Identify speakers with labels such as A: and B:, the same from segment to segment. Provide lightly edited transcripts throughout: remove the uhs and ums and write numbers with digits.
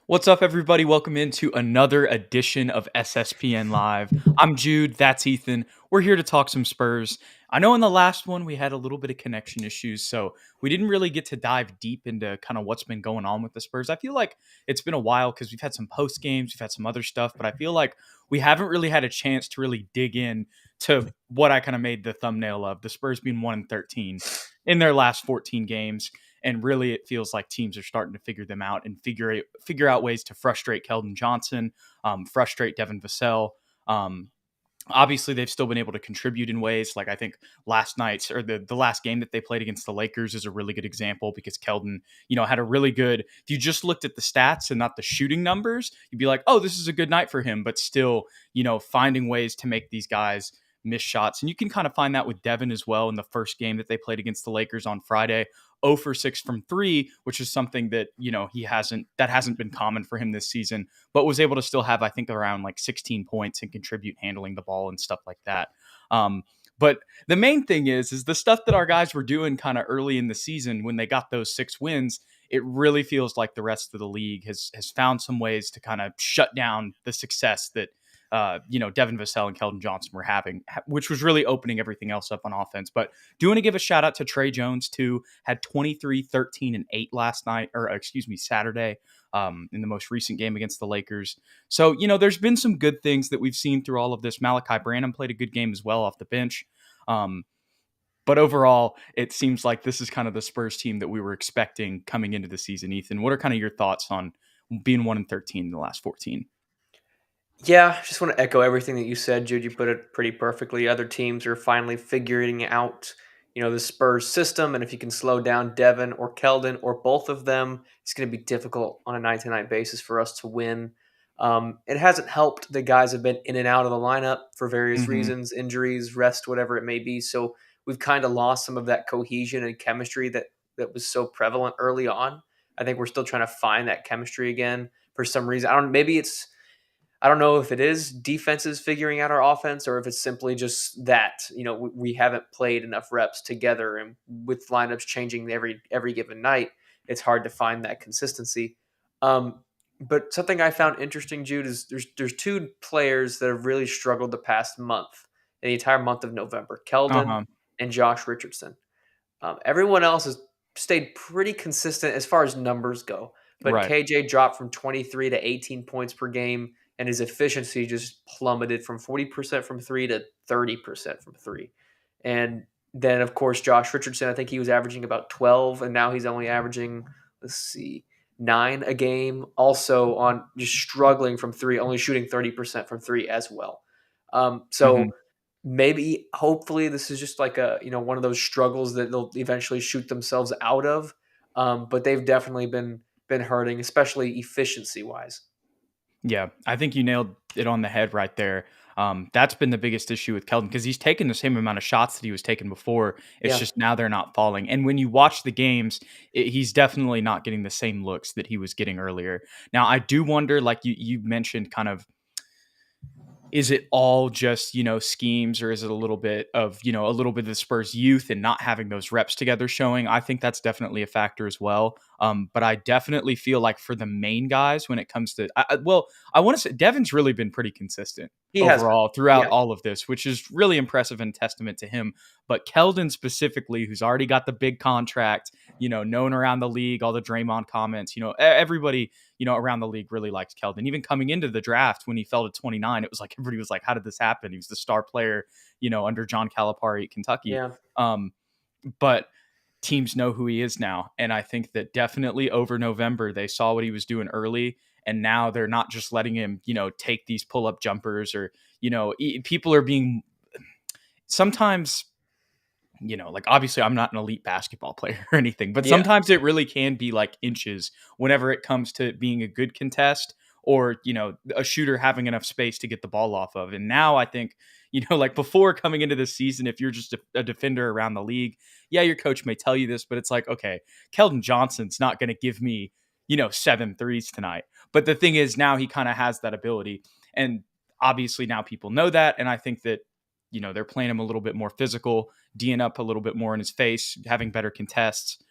A: What's up, everybody? Welcome into another edition of SSPN Live. I'm Jude. That's Ethan. We're here to talk some Spurs. I know in the last one we had a little bit of connection issues, so we didn't really get to dive deep into kind of what's been going on with the Spurs. I feel like it's been a while because we've had some post games, we've had some other stuff, but I feel like we haven't really had a chance to really dig in to what I kind of made the thumbnail of the Spurs being 1-13 in their last 14 games. And really, it feels like teams are starting to figure them out and figure out ways to frustrate Keldon Johnson, frustrate Devin Vassell. Obviously, they've still been able to contribute in ways like I think last night's or the last game that they played against the Lakers is a really good example because Keldon, had a really good. If you just looked at the stats and not the shooting numbers, you'd be like, oh, this is a good night for him. But still, finding ways to make these guys miss shots. And you can kind of find that with Devin as well in the first game that they played against the Lakers on Friday. 0 for 6 from 3, which is something that, that hasn't been common for him this season, but was able to still have, I think, around like 16 points and contribute handling the ball and stuff like that. But the main thing is the stuff that our guys were doing kind of early in the season when they got those 6 wins. It really feels like the rest of the league has found some ways to kind of shut down the success that Devin Vassell and Keldon Johnson were having, which was really opening everything else up on offense. But do want to give a shout out to Trey Jones too. Had 23, 13, and 8 last night, Saturday, in the most recent game against the Lakers. So, there's been some good things that we've seen through all of this. Malachi Branham played a good game as well off the bench. But overall, it seems like this is kind of the Spurs team that we were expecting coming into the season. Ethan, what are kind of your thoughts on being 1-13 in the last 14?
B: Yeah, just want to echo everything that you said, Jude. You put it pretty perfectly. Other teams are finally figuring out, the Spurs system, and if you can slow down Devin or Keldon or both of them, it's going to be difficult on a night-to-night basis for us to win. It hasn't helped. The guys have been in and out of the lineup for various
A: Mm-hmm.
B: reasons, injuries, rest, whatever it may be. So we've kind of lost some of that cohesion and chemistry that was so prevalent early on. I think we're still trying to find that chemistry again for some reason. I don't know if it is defenses figuring out our offense or if it's simply just that, we haven't played enough reps together, and with lineups changing every given night, it's hard to find that consistency. But something I found interesting, Jude, is there's two players that have really struggled the past month, the entire month of November, Keldon
A: Uh-huh.
B: and Josh Richardson. Everyone else has stayed pretty consistent as far as numbers go, but
A: Right.
B: KJ dropped from 23 to 18 points per game, and his efficiency just plummeted from 40% from three to 30% from three. And then, of course, Josh Richardson, I think he was averaging about 12, and now he's only averaging, let's see, 9 a game. Also, on just struggling from three, only shooting 30% from three as well.
A: Mhm.
B: So maybe, hopefully, this is just like one of those struggles that they'll eventually shoot themselves out of. But they've definitely been hurting, especially efficiency wise.
A: Yeah, I think you nailed it on the head right there. That's been the biggest issue with Keldon because he's taken the same amount of shots that he was taking before. It's
B: Yeah.
A: just now they're not falling. And when you watch the games, he's definitely not getting the same looks that he was getting earlier. Now, I do wonder, like you mentioned, kind of is it all just, schemes, or is it a little bit of, a little bit of the Spurs youth and not having those reps together showing? I think that's definitely a factor as well. But I definitely feel like for the main guys, when it comes to, I want to say Devin's really been pretty consistent
B: He has been.
A: overall
B: He
A: throughout
B: has.
A: all of this, which is really impressive and testament to him. But Keldon specifically, who's already got the big contract, known around the league, all the Draymond comments, everybody, around the league really likes Keldon. Even coming into the draft when he fell to 29, it was like everybody was like, how did this happen? He was the star player, under John Calipari at Kentucky.
B: Yeah.
A: Um, but teams know who he is now. And I think that definitely over November, they saw what he was doing early. And now they're not just letting him, take these pull up jumpers or, people are being sometimes, like obviously I'm not an elite basketball player or anything, but
B: Yeah.
A: sometimes it really can be like inches whenever it comes to being a good contest or, a shooter having enough space to get the ball off of. And now I think, like before coming into this season, if you're just a defender around the league, yeah, your coach may tell you this, but it's like, okay, Keldon Johnson's not going to give me, 7 threes tonight. But the thing is now he kind of has that ability. And obviously now people know that. And I think that, they're playing him a little bit more physical, D'ing up a little bit more in his face, having better contests.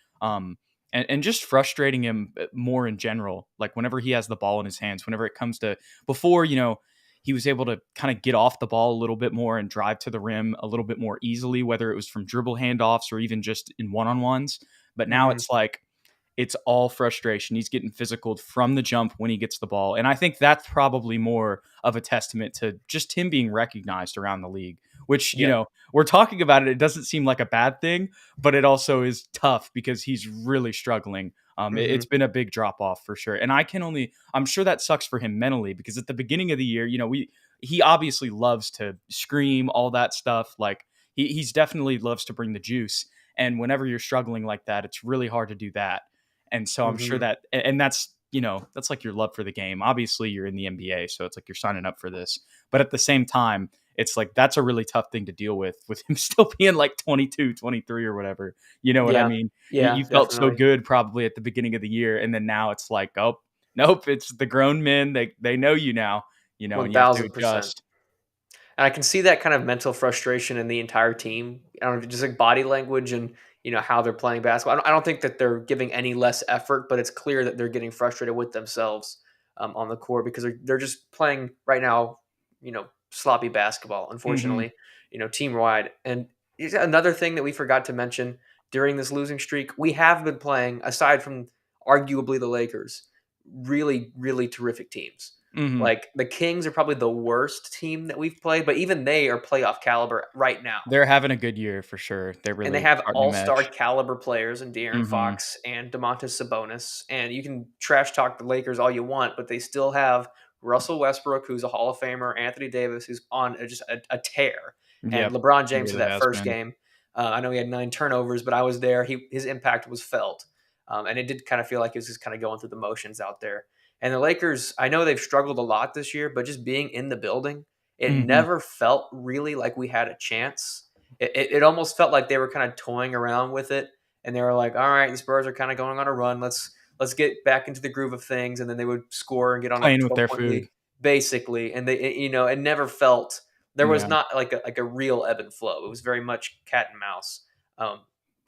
A: and just frustrating him more in general. Like whenever he has the ball in his hands, whenever it comes to before, he was able to kind of get off the ball a little bit more and drive to the rim a little bit more easily, whether it was from dribble handoffs or even just in one-on-ones. But now
B: Mhm.
A: it's like it's all frustration. He's getting physical from the jump when he gets the ball. And I think that's probably more of a testament to just him being recognized around the league, which,
B: Yeah.
A: we're talking about it. It doesn't seem like a bad thing, but it also is tough because he's really struggling. It's
B: Mhm.
A: been a big drop off for sure. And I'm sure that sucks for him mentally because at the beginning of the year, he obviously loves to scream, all that stuff. Like he's definitely loves to bring the juice. And whenever you're struggling like that, it's really hard to do that. And so I'm sure
B: Mhm.
A: that, and that's like your love for the game. Obviously, you're in the NBA, so it's like you're signing up for this. But at the same time, it's like that's a really tough thing to deal with him still being like 22, 23 or whatever. You know what I
B: Yeah.
A: mean? You
B: Yeah,
A: felt so
B: definitely.
A: good probably at the beginning of the year. And then now it's like, oh, nope, it's the grown men. They know you now, and you have to
B: 1000%.
A: adjust.
B: And I can see that kind of mental frustration in the entire team. I don't know, just like body language and how they're playing basketball. I don't think that they're giving any less effort, but it's clear that they're getting frustrated with themselves on the court because they're just playing right now. Sloppy basketball.
A: Hmm.
B: Unfortunately, team wide. And another thing that we forgot to mention during this losing streak, we have been playing aside from arguably the Lakers, really really terrific teams.
A: Hmm.
B: Like, the Kings are probably the worst team that we've played, but even they are playoff caliber right now.
A: They're having a good year for sure. They're
B: And they
A: really
B: have
A: starting to
B: all-star
A: mesh.
B: caliber players in De'Aaron
A: Hmm.
B: Fox and Domantas Sabonis, and you can trash talk the Lakers all you want, but they still have Russell Westbrook, who's a Hall of Famer, Anthony Davis, who's on just a tear, and
A: Yep.
B: LeBron
A: He
B: James for
A: really
B: that
A: has
B: first
A: been.
B: game. I know he had 9 turnovers, but I was there. His impact was felt, and it did kind of feel like he was just kind of going through the motions out there. And the Lakers, I know they've struggled a lot this year, but just being in the building, it
A: Hmm.
B: never felt really like we had a chance. It almost felt like they were kind of toying around with it, and they were like, "All right, the Spurs are kind of going on a run. Let's get back into the groove of things." And then they would score and get on a
A: Playing with their
B: 12-point
A: food.
B: lead, basically. And it never felt there was
A: Yeah.
B: not like a real ebb and flow. It was very much cat and mouse. Um,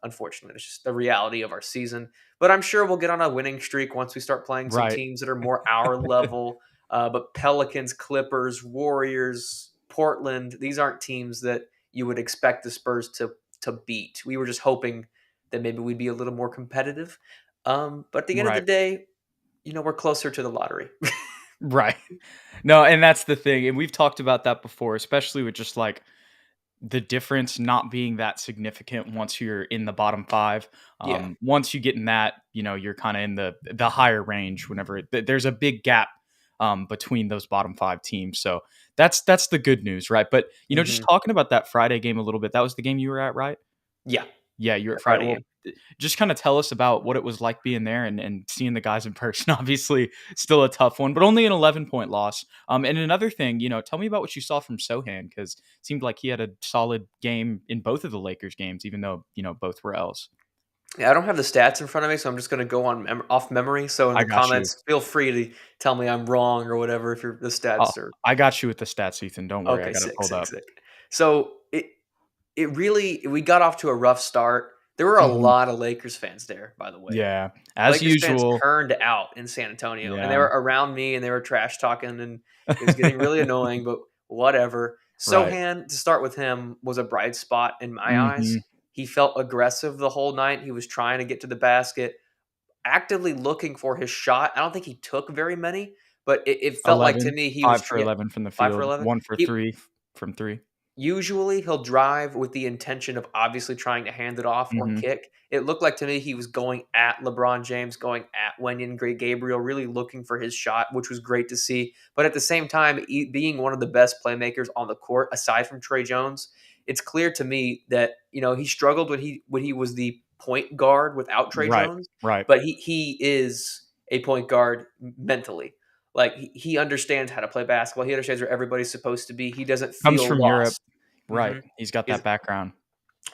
B: Unfortunately, it's just the reality of our season. But I'm sure we'll get on a winning streak once we start playing some
A: Right.
B: teams that are more our level. But Pelicans, Clippers, Warriors, Portland, these aren't teams that you would expect the Spurs to beat. We were just hoping that maybe we'd be a little more competitive. But at the end of the
A: Right.
B: day, we're closer to the lottery.
A: Right. No, and that's the thing. And we've talked about that before, especially with just like the difference not being that significant once you're in the bottom five.
B: Yeah.
A: Once you get in that, you're kind of in the higher range whenever there's a big gap between those bottom five teams. So that's the good news, right? But just
B: Hmm.
A: talking about that Friday game a little bit, that was the game you were at, right?
B: Yeah.
A: Yeah, you're at
B: That
A: Friday.
B: Friday
A: Well,
B: game.
A: just kind of tell us about what it was like being there and seeing the guys in person. Obviously, still a tough one, but only an 11-point loss. And another thing, tell me about what you saw from Sohan because it seemed like he had a solid game in both of the Lakers games, even though both were L's.
B: Yeah, I don't have the stats in front of me, so I'm just going to go on off memory. So in
A: I
B: the
A: got you.
B: comments, feel free to tell me I'm wrong or whatever if you're the
A: Oh,
B: stats are
A: I got you with the stats, Ethan. Don't worry, I
B: okay.
A: got it
B: Sick,
A: pulled
B: sick,
A: up.
B: sick. So it really we got off to a rough start. There were a
A: Mhm.
B: lot of Lakers fans there, by the way.
A: Yeah, as
B: Lakers fans
A: usual.
B: turned out in San Antonio, and they
A: Yeah.
B: were around me, and they were trash talking, and it was getting really annoying, but whatever.
A: Right.
B: Sohan, to start with him, was a bright spot in my eyes.
A: Hmm.
B: He felt aggressive the whole night. He was trying to get to the basket, actively looking for his shot. I don't think he took very many, but it felt like to
A: 11,
B: me he was
A: 5 for 11 from the
B: 5 for
A: field,
B: 11.
A: 1 for
B: He
A: 3 from 3.
B: Usually, he'll drive with the intention of obviously trying to hand it off or
A: Mhm.
B: kick. It looked like to me he was going at LeBron James, going at Wenyen Gabriel, really looking for his shot, which was great to see. But at the same time, being one of the best playmakers on the court, aside from Trey Jones, it's clear to me that he struggled when he was the point guard without Trey
A: Right,
B: Jones,
A: right.
B: but he is a point guard mentally. Like he understands how to play basketball. He understands where everybody's supposed to be. He doesn't
A: Comes
B: feel
A: from Europe.
B: lost.
A: Right,
B: Mhm.
A: he's got that
B: He's
A: background.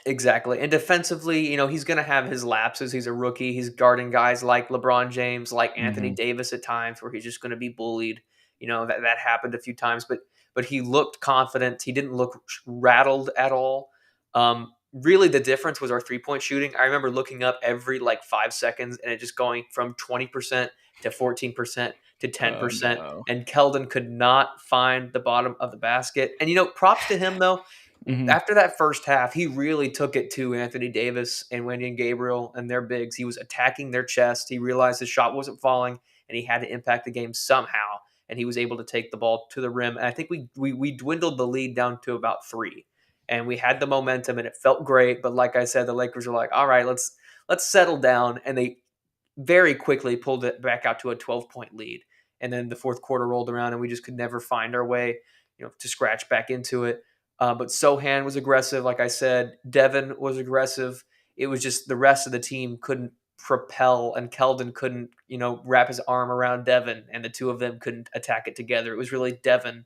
B: exactly. And defensively, he's going to have his lapses. He's a rookie. He's guarding guys like LeBron James, like Anthony
A: Mhm.
B: Davis at times where he's just going to be bullied. That happened a few times, but he looked confident. He didn't look rattled at all. really the difference was our 3-point shooting. I remember looking up every like 5 seconds and it just going from 20% to 14% to
A: Oh
B: 10%.
A: no.
B: And Keldon could not find the bottom of the basket. And, props to him though.
A: Mhm.
B: After that first half, he really took it to Anthony Davis and Wendy and Gabriel and their bigs. He was attacking their chest. He realized his shot wasn't falling and he had to impact the game somehow. And he was able to take the ball to the rim. And I think we dwindled the lead down to about 3, and we had the momentum and it felt great. But like I said, the Lakers were like, all right, let's settle down, and they very quickly pulled it back out to a 12-point lead. And then the fourth quarter rolled around, and we just could never find our way, to scratch back into it. But Sohan was aggressive, like I said. Devin was aggressive. It was just the rest of the team couldn't propel, and Keldon couldn't, wrap his arm around Devin, and the two of them couldn't attack it together. It was really Devin,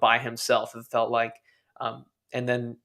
B: by himself. It felt like, and then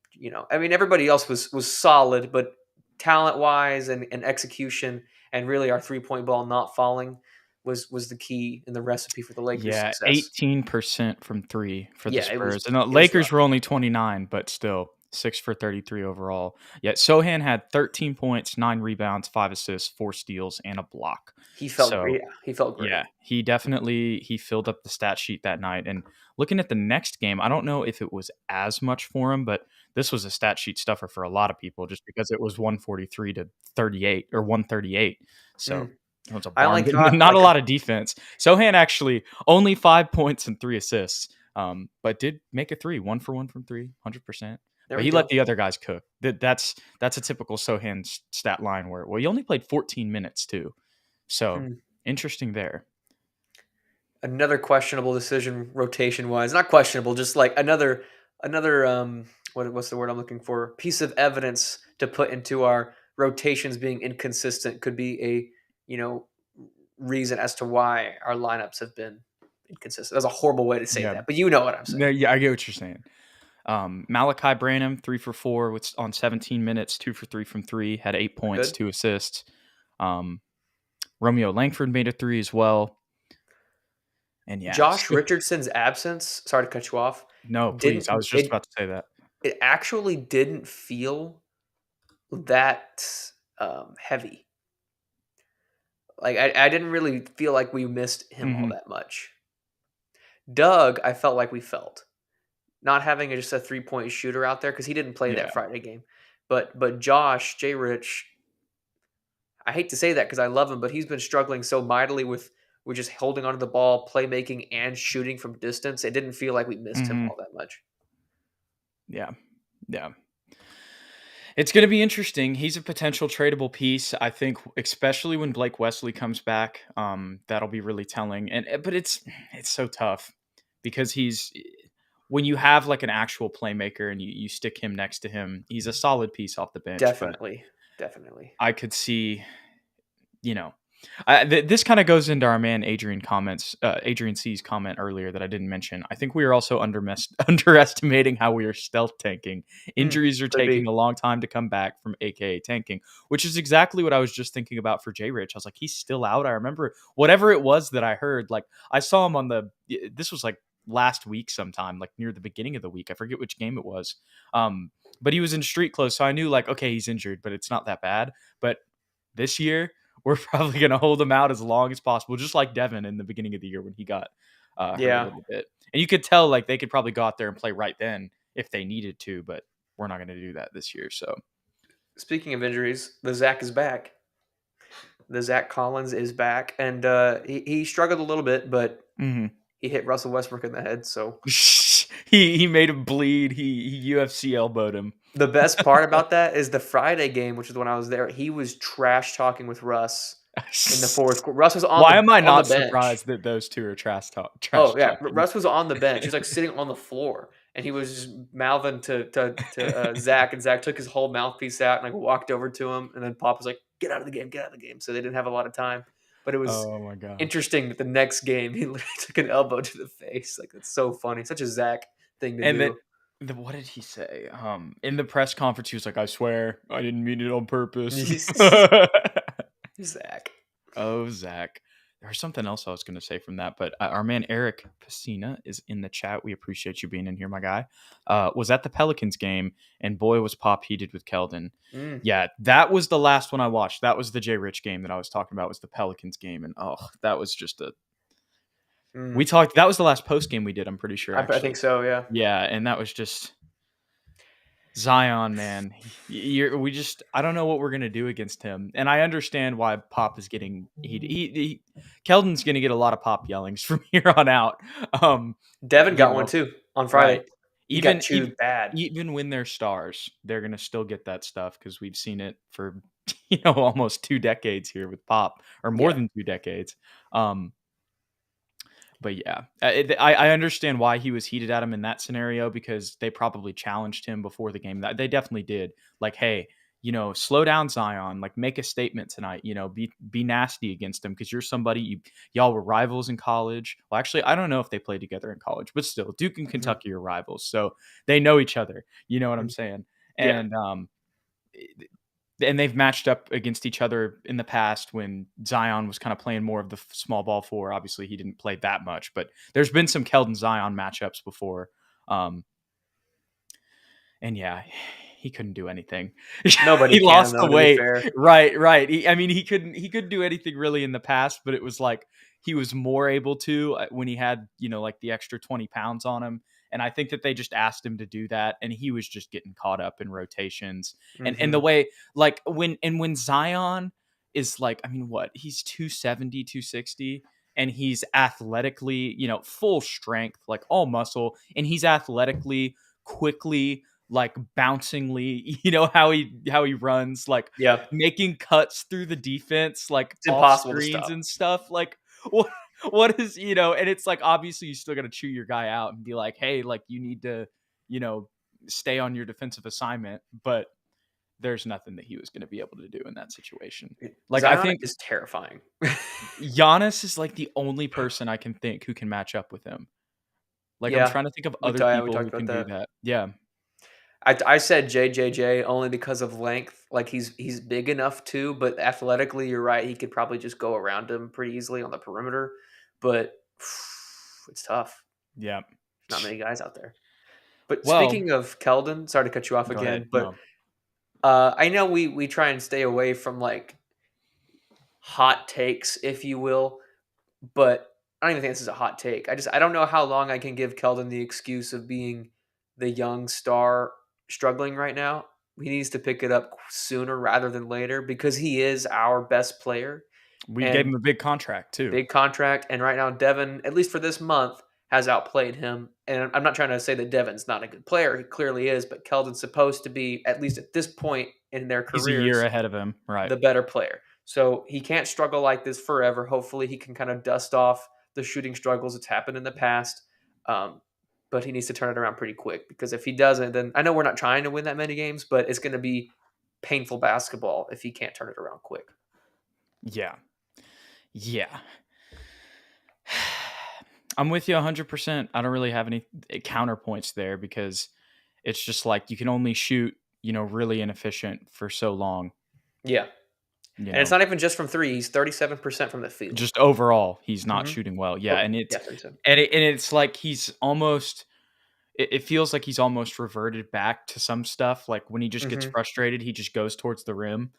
B: I mean, everybody else was solid, but talent wise and execution, and really our 3-point ball not falling was the key in the recipe for the Lakers'
A: Yeah,
B: success.
A: 18% from 3 for the
B: Yeah, it was
A: Spurs, and the
B: it was rough.
A: Lakers were only 29, but still 6 for 33 overall. Yet Sohan had 13 points, 9 rebounds, 5 assists, 4 steals, and a block.
B: He felt
A: So,
B: great. Yeah, he felt
A: yeah,
B: great.
A: he filled up the stat sheet that night. And looking at the next game, I don't know if it was as much for him, but this was a stat sheet stuffer for a lot of people just because it was 143 to 38 or 138. So
B: Mm.
A: it was a
B: I
A: barn,
B: only
A: but
B: caught
A: not a
B: like
A: lot of defense. Sohan actually only 5 points and 3 assists, but did make a three, 1 for 1 from three, 100%.
B: there
A: But
B: we
A: he let
B: go.
A: the other guys cook. That's a typical Sohan stat line where he only played 14 minutes too. So
B: Hmm.
A: interesting there.
B: Another questionable decision rotation wise. Not questionable, just like another what's the word I'm looking for? Piece of evidence to put into our rotations being inconsistent could be a, reason as to why our lineups have been inconsistent. That's a horrible way to say
A: Yeah.
B: that, but you know what I'm
A: No,
B: saying.
A: yeah, I get what you're saying. Malachi Branham, 3 for 4 on 17 minutes, 2 for 3 from 3, had 8 points,
B: Good.
A: 2 assists. Um, Romeo Langford made a 3 as well. And yeah,
B: Josh Richardson's absence, sorry to cut you off,
A: no, please. I
B: didn't
A: was just
B: it
A: about to say that.
B: it actually didn't feel that heavy. Like I didn't really feel like we missed him all
A: Hmm.
B: that much. Doug, I felt like we felt not having just a 3-point shooter out there because he didn't play that
A: Yeah.
B: Friday game. But Josh J Rich, I hate to say that because I love him, but he's been struggling so mightily with just holding onto the ball, playmaking, and shooting from distance. It didn't feel like we missed him
A: Hmm.
B: all that much.
A: Yeah. Yeah. It's going to be interesting. He's a potential tradable piece. I think, especially when Blake Wesley comes back, that'll be really telling. But it's so tough because when you have like an actual playmaker and you stick him next to him, he's a solid piece off the bench. But
B: Definitely, definitely.
A: I could see, you know, this kind of goes into our man Adrian C's comment earlier that I didn't mention. I think we are also underestimating how we are stealth tanking. Injuries are
B: Could
A: taking
B: be.
A: a long time to come back from AKA tanking, which is exactly what I was just thinking about for J Rich. I was like, he's still out. I remember whatever it was that I heard. Like I saw him this was like last week sometime, like near the beginning of the week. I forget which game it was. But he was in street clothes, so I knew like, okay, he's injured, but it's not that bad. But this year we're probably going to hold him out as long as possible, just like Devin in the beginning of the year when he got hurt a
B: Yeah.
A: little bit. And you could tell like they could probably go out there and play right then if they needed to, but we're not going to do that this year. So
B: Speaking of injuries, the Zach is back. The Zach Collins is back, and he struggled a little bit, but
A: mhm.
B: he hit Russell Westbrook in the head. So
A: he made him bleed. He UFC elbowed him.
B: the best part about that is the Friday game, which is when I was there. He was trash talking with Russ in the fourth quarter. Russ was on
A: Why
B: the
A: am I
B: on the
A: not
B: bench.
A: surprised that those two are trash
B: Oh yeah,
A: talking?
B: Russ was on the bench. He was like sitting on the floor, and he was just mouthing to Zach, and Zach took his whole mouthpiece out and like walked over to him, and then Pop was like, "Get out of the game, get out of the game." So they didn't have a lot of time, but it was
A: Oh my gosh.
B: interesting that the next game he literally took an elbow to the face. Like it's so funny, such a Zach thing to
A: And then
B: do.
A: what did he say? In the press conference, he was like, "I swear, I didn't mean it on purpose."
B: Zach.
A: Oh, Zach. There's something else I was going to say from that, but our man Eric Pacina is in the chat. We appreciate you being in here, my guy. Was at the Pelicans game, and boy, was Pop heated with Keldon.
B: Mm,
A: Yeah, that was the last one I watched. That was the Jay Rich game that I was talking about. Was the Pelicans game, and oh, that was just a. We
B: mm.
A: talked. That was the last post game we did. I'm pretty sure,
B: I
A: actually.
B: think so. Yeah.
A: Yeah, and that was just Zion, man. We just I don't know what we're gonna do against him, and I understand why Pop is getting Keldon's gonna get a lot of Pop yellings from here on out.
B: Devin
A: You
B: got one
A: know,
B: too on
A: right?
B: Friday. He got
A: Even even
B: chewed bad.
A: even when they're stars, they're gonna still get that stuff because we've seen it for almost 2 decades here with Pop, or more
B: Yeah.
A: than 2 decades. Um, but yeah, I understand why he was heated at him in that scenario because they probably challenged him before the game. They definitely did. Like, hey, slow down, Zion. Like, make a statement tonight. Be nasty against him because you're somebody. Y'all were rivals in college. Well, actually, I don't know if they played together in college, but still, Duke and
B: Mhm.
A: Kentucky are rivals, so they know each other. You know what I'm
B: Mhm.
A: saying?
B: Yeah.
A: And they've matched up against each other in the past when Zion was kind of playing more of the small ball four. Obviously, he didn't play that much, but there's been some Keldon Zion matchups before. Um, and yeah, he couldn't do anything.
B: Nobody
A: He
B: can
A: lost
B: though,
A: the
B: to be
A: weight.
B: fair.
A: Right. He couldn't do anything really in the past, but it was like he was more able to when he had, like the extra 20 pounds on him. And I think that they just asked him to do that, and he was just getting caught up in rotations. And the
B: Mhm.
A: way, like, when Zion is like, I mean, what? He's 270, 260, and he's athletically, full strength, like all muscle, and he's athletically, quickly, like bouncingly, how he runs, like
B: Yeah.
A: making cuts through the defense, like
B: It's
A: off
B: impossible to
A: screens
B: stop.
A: and stuff. Like what is, and it's like obviously you still gotta chew your guy out and be like, hey, like you need to, you know, stay on your defensive assignment, but there's nothing that he was gonna be able to do in that situation. Like I
B: Zion
A: think
B: is terrifying.
A: Giannis is like the only person I can think who can match up with him. Like I'm
B: Yeah.
A: trying to think of
B: We
A: other
B: talked we
A: people
B: talked
A: who
B: about
A: can do
B: that.
A: that. Yeah.
B: I said JJJ only because of length. Like he's big enough too, but athletically, you're right. He could probably just go around him pretty easily on the perimeter. But it's tough.
A: Yeah.
B: There's not many guys out there. But
A: Well,
B: speaking of Keldon, sorry to cut you off
A: go ahead.
B: again, but
A: No.
B: I know we try and stay away from like hot takes, if you will, but I don't even think this is a hot take. I don't know how long I can give Keldon the excuse of being the young star struggling right now. He needs to pick it up sooner rather than later because he is our best player
A: We gave
B: and
A: him a big contract too.
B: big contract. And right now, Devin, at least for this month, has outplayed him. And I'm not trying to say that Devin's not a good player. He clearly is, but Keldon's supposed to be, at least at this point in their
A: He's a year
B: careers,
A: ahead of him, right?
B: the better player. So he can't struggle like this forever. Hopefully, he can kind of dust off the shooting struggles that's happened in the past. Um, but he needs to turn it around pretty quick because if he doesn't, then I know we're not trying to win that many games, but it's going to be painful basketball if he can't turn it around quick.
A: Yeah. Yeah. I'm with you 100%. I don't really have any counterpoints there because it's just like you can only shoot, really inefficient for so long,
B: Yeah.
A: you
B: And it's
A: know.
B: not even just from three. He's 37% from the field.
A: Just overall, he's not
B: Hmm.
A: shooting well. Yeah,
B: Oh,
A: and
B: yeah, 37.
A: it's like he's almost it feels like he's almost reverted back to some stuff. Like when he just gets
B: Hmm.
A: frustrated, he just goes towards the rim.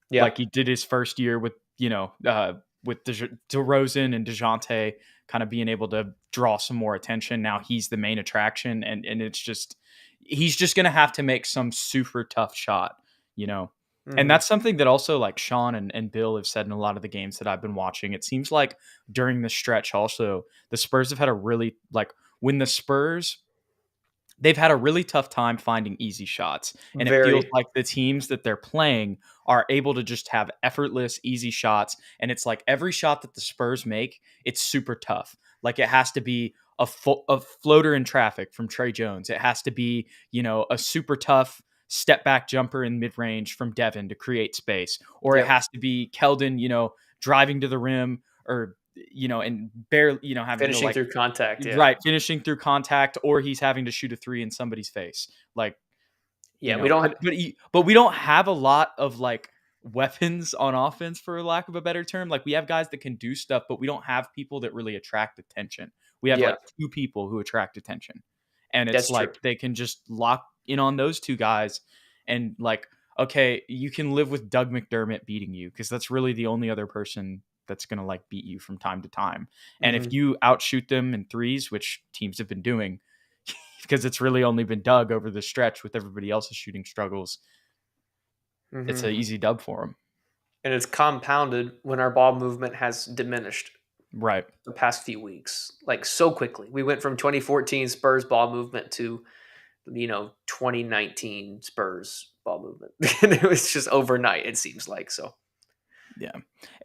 B: Yeah.
A: Like he did his first year with with DeRozan and DeJounte kind of being able to draw some more attention. Now he's the main attraction, and it's just he's just gonna have to make some super tough shot, you know. And
B: Hmm.
A: that's something that also like Sean and Bill have said in a lot of the games that I've been watching. It seems like during the stretch also the Spurs have had a really like when the Spurs they've had a really tough time finding easy shots. And it feels
B: Very.
A: like the teams that they're playing are able to just have effortless, easy shots. And it's like every shot that the Spurs make, it's super tough. Like it has to be a floater in traffic from Trey Jones. It has to be, a super tough step back jumper in mid range from Devin to create space. Or it
B: Yep.
A: has to be Keldon, driving to the rim or, and barely, having to
B: Finishing
A: like
B: through contact. Yeah.
A: right, finishing through contact, or he's having to shoot a three in somebody's face. Like,
B: Yeah. We don't.
A: but we don't have a lot of like weapons on offense, for lack of a better term. Like we have guys that can do stuff, but we don't have people that really attract attention. We have
B: Yeah,
A: like two people who attract attention. And it's
B: that's true.
A: like they can just lock in on those two guys and like, okay, you can live with Doug McDermott beating you because that's really the only other person that's going to like beat you from time to time. And if
B: Hmm.
A: you outshoot them in threes, which teams have been doing, because it's really only been Doug over the stretch with everybody else's shooting struggles, it's
B: Hmm.
A: an easy dub for him.
B: And it's compounded when our ball movement has diminished
A: Right.
B: the past few weeks, like so quickly. We went from 2014 Spurs ball movement to 2019 Spurs ball movement, and it was just overnight. It seems like so.
A: Yeah.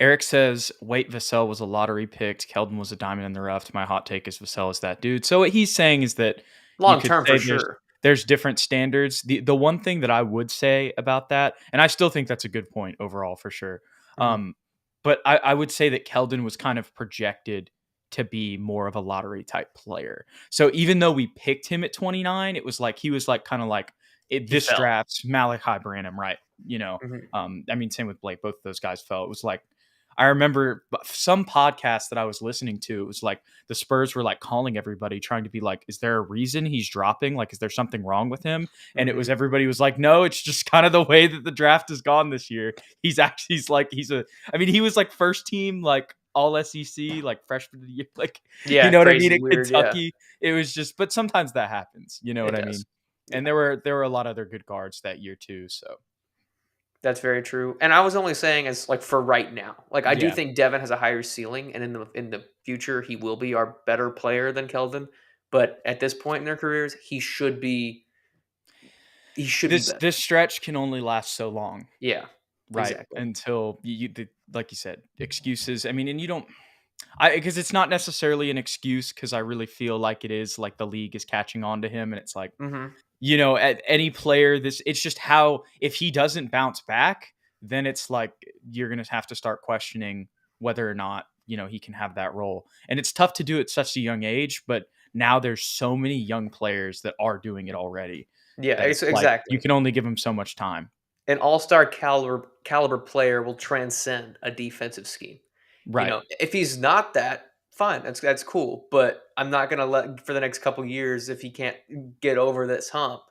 A: Eric says, wait, Vassell was a lottery picked. Keldon was a diamond in the rough. My hot take is Vassell is that dude. So what he's saying is that you
B: Long
A: could
B: term for
A: say
B: sure.
A: there's different standards. The one thing that I would say about that, and I still think that's a good point overall for sure.
B: Hmm.
A: But I would say that Keldon was kind of projected to be more of a lottery type player. So even though we picked him at 29, it was like he was like kind of like
B: He
A: this
B: fell.
A: draft's Malachi Branham, right? You know,
B: Hmm.
A: I mean, same with Blake. Both of those guys fell. It was like I remember some podcast that I was listening to. It was like the Spurs were like calling everybody, trying to be like, "Is there a reason he's dropping? Like, is there something wrong with him?" And it
B: Hmm.
A: was everybody was like, "No, it's just kind of the way that the draft has gone this year. He's like he's a. I mean, he was like first team like all SEC like freshman of the year, like you
B: Yeah,
A: know what I mean
B: crazy
A: at
B: weird. Yeah,
A: Kentucky. It was just, but sometimes that happens. You know what
B: it
A: I
B: does.
A: mean? And
B: Yeah,
A: there were a lot of other good guards that year too. So
B: that's very true. And I was only saying as like for right now. Like I do
A: yeah.
B: think Devin has a higher ceiling, and in the future he will be our better player than Keldon. But at this point in their careers, he should be better.
A: This stretch can only last so long,
B: Yeah,
A: right?
B: exactly.
A: Until like you said, excuses. I mean, and you don't. I because it's not necessarily an excuse because I really feel like it is like the league is catching on to him, and it's like
B: Hmm.
A: at any player, this it's just how if he doesn't bounce back, then it's like you're gonna have to start questioning whether or not he can have that role, and it's tough to do at such a young age. But now there's so many young players that are doing it already
B: Yeah,
A: that it's like you
B: exactly.
A: can only give them so much time.
B: An all-star caliber player will transcend a defensive scheme.
A: Right.
B: If he's not that, fine, that's cool. But I'm not gonna let for the next couple years if he can't get over this hump.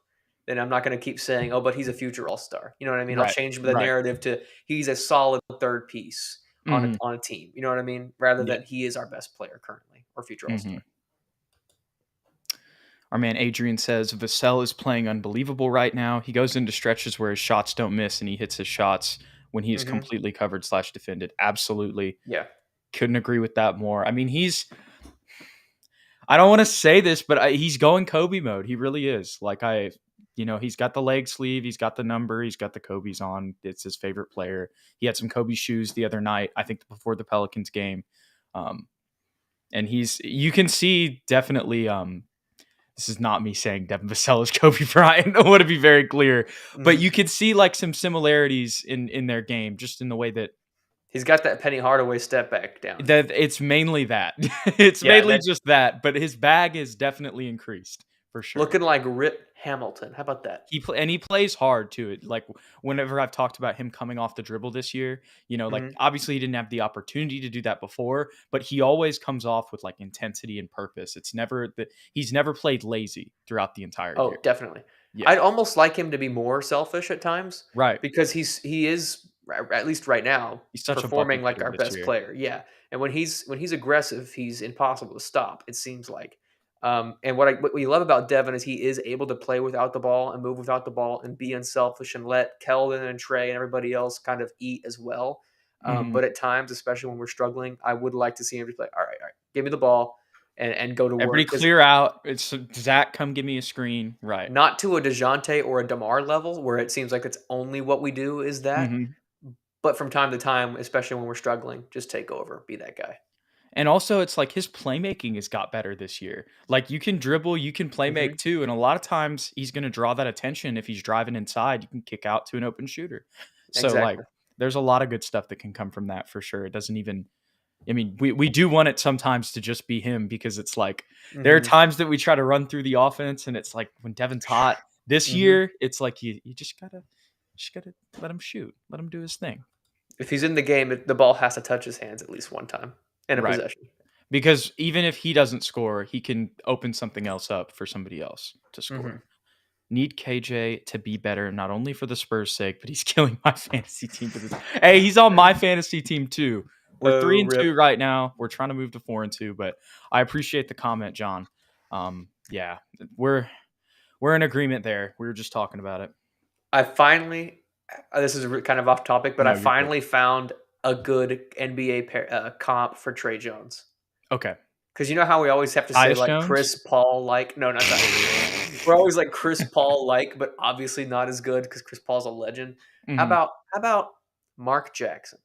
B: Then I'm not gonna keep saying, "Oh, but he's a future all-star." You know what I mean? I'll
A: Right.
B: change the
A: Right.
B: narrative to he's a solid third piece on a
A: Hmm.
B: on a team. You know what I mean? Rather
A: Yeah.
B: than he is our best player currently or future
A: Hmm.
B: all-star.
A: Our man Adrian says Vassell is playing unbelievable right now. He goes into stretches where his shots don't miss and he hits his shots when he is
B: Hmm.
A: completely covered slash defended. Absolutely.
B: Yeah.
A: Couldn't agree with that more. I mean, I don't want to say this, but he's going Kobe mode. He really is. Like, he's got the leg sleeve, he's got the number, he's got the Kobe's on. It's his favorite player. He had some Kobe shoes the other night, I think before the Pelicans game. Um, and you can see definitely, this is not me saying Devin Vassell is Kobe Bryant. I want to be very clear, but
B: Hmm.
A: you can see like some similarities in their game, just in the way that
B: He's got that Penny Hardaway step back down.
A: it's mainly that. It's
B: Yeah,
A: mainly
B: that
A: just that, but his bag is definitely increased for sure.
B: looking like Rip Hamilton. How about that?
A: And he plays hard too. Like whenever I've talked about him coming off the dribble this year, like
B: Hmm.
A: obviously he didn't have the opportunity to do that before, but he always comes off with like intensity and purpose. It's never that he's never played lazy throughout the entire year.
B: Oh, definitely.
A: Yeah.
B: I'd almost like him to be more selfish at times
A: Right.
B: because he is at least right now
A: He's such a
B: performing
A: bucket
B: like
A: getter
B: our
A: this
B: best
A: year.
B: player. Yeah, and when he's aggressive, he's impossible to stop. It seems like. And what we love about Devin is he is able to play without the ball and move without the ball and be unselfish and let Keldon and Trey and everybody else kind of eat as well.
A: Mhm.
B: But at times, especially when we're struggling, I would like to see him just like, all right, give me the ball and go to
A: Everybody
B: work. Because
A: clear out. It's Zach, come give me a screen. Right.
B: not to a DeJounte or a DeMar level where it seems like it's only what we do is that.
A: Mhm.
B: But from time to time, especially when we're struggling, just take over, be that guy.
A: And also, it's like his playmaking has got better this year. Like you can dribble, you can playmake
B: Mhm.
A: too, and a lot of times he's going to draw that attention. If he's driving inside, you can kick out to an open shooter. So like,
B: Exactly.
A: there's a lot of good stuff that can come from that for sure. It doesn't even. I mean, we do want it sometimes to just be him because it's like there are
B: Mhm.
A: times that we try to run through the offense, and it's like when Devin's hot this
B: Mhm.
A: year, it's like you just Just gotta let him shoot. Let him do his thing.
B: If he's in the game, the ball has to touch his hands at least one time in a
A: Right.
B: possession.
A: Because even if he doesn't score, he can open something else up for somebody else to
B: Hmm.
A: score. Need KJ to be better, not only for the Spurs' sake, but he's killing my fantasy team to this. Hey, he's on my fantasy team too. We're
B: Oh,
A: 3-2
B: rip.
A: right now. We're trying to move to 4-2, but I appreciate the comment, John. Yeah, we're in agreement there. We were just talking about it.
B: I finally, this is kind of off topic, but I
A: No, you're good.
B: finally found a good NBA comp for Trey Jones.
A: Okay.
B: Because you know how we always have to say
A: Tyus
B: like
A: Jones?
B: Chris Paul like, no, not that. We're always like Chris Paul like, but obviously not as good because Chris Paul's a legend. How
A: Hmm.
B: about how about Mark Jackson?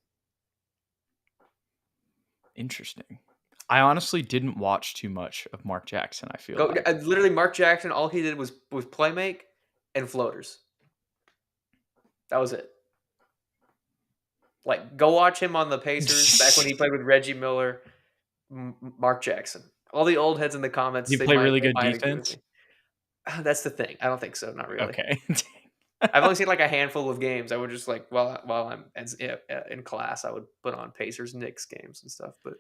A: Interesting. I honestly didn't watch too much of Mark Jackson, I feel
B: Go
A: like.
B: literally Mark Jackson. All he did was play make and floaters. That was it. Like go watch him on the Pacers back when he played with Reggie Miller, Mark Jackson. All the old heads in the comments
A: You play really
B: they
A: good
B: might agree with
A: defense?
B: me. That's the thing. I don't think so. Not really.
A: Okay.
B: I've only seen like a handful of games. I would just like while I'm in class, I would put on Pacers Knicks games and stuff. But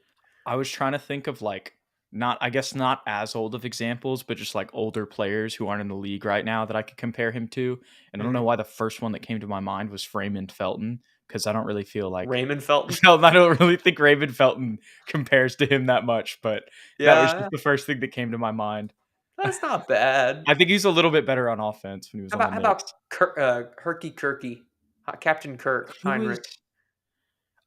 A: I was trying to think of like not I guess not as old of examples, but just like older players who aren't in the league right now that I could compare him to. And I don't know
B: mhm.
A: why the first one that came to my mind was Raymond Felton because I don't really feel like
B: Raymond Felton,
A: Felton. I don't really think Raymond Felton compares to him that much, but that was
B: yeah,
A: just the first thing that came to my mind.
B: that's not bad.
A: I think he's a little bit better on offense when he was on the
B: How about
A: Knicks.
B: Herky Kirky, Captain Kirk
A: Who was?
B: Heinrich?